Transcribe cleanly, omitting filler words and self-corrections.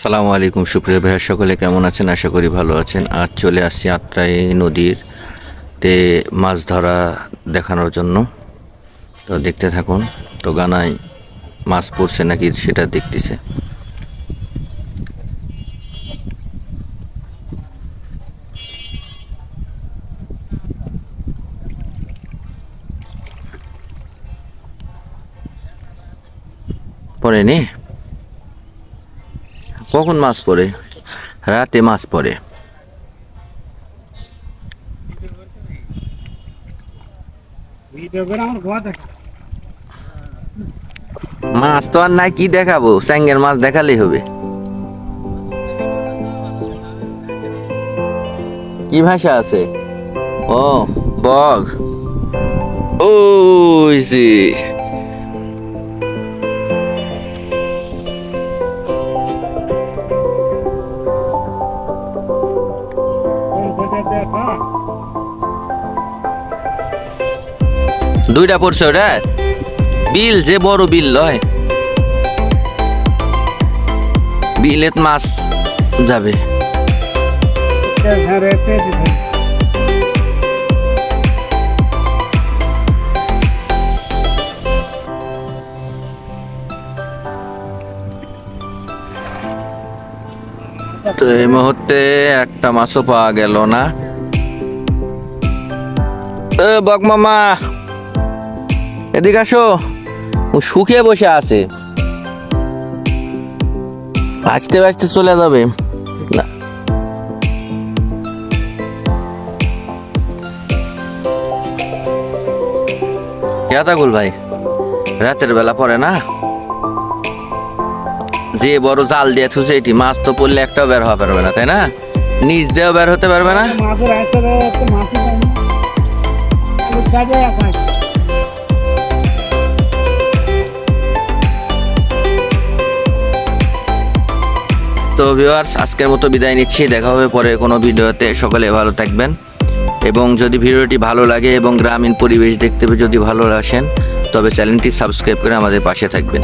আসসালামু আলাইকুম সুপ্রিয় ভাইয়া, সকলে কেমন আছেন? আশা করি ভালো আছেন। আজ চলে আসছি আত্রাই নদীতে মাছ ধরা দেখানোর জন্য। তো দেখতে থাকুন। তো গানায় মাছ পড়ছে নাকি সেটা দেখতেছে। পড়েনি? কখন মাছ পড়ে? রাতে মাছ পড়ে। মাছ তো আর নাই, কি দেখাবো? স্যাঙ্গের মাছ দেখালেই হবে। কি ভাষা আছে? ও বগ, ওই যে দুইটা পড়ছে ওটা। বিল যে বড় বিল লয়, বিলেত মাছ যাবে। তো এই মুহূর্তে একটা মাছও পাওয়া গেল না। বক মামা এদিকে আসো, ও শুকিয়ে বসে আছে, ভাজতে ভাজতে চলে যাবে না। কেতাগুল ভাই, রাতের বেলা পড়ে না, যে বড় জাল দিয়ে থুছে এটি মাছ তো পড়লে একটাও বের হওয়া পারবে না, তাই না? নিচ দিয়েও বের হতে পারবে না। তো ভিউয়ার্স, আজকের মতো বিদায় নিচ্ছি। দেখা হবে পরে কোনো ভিডিওতে। সকলে ভালো থাকবেন, এবং যদি ভিডিওটি ভালো লাগে এবং গ্রামীণ পরিবেশ দেখতে যদি ভালো আসেন, তবে চ্যানেলটি সাবস্ক্রাইব করে আমাদের পাশে থাকবেন।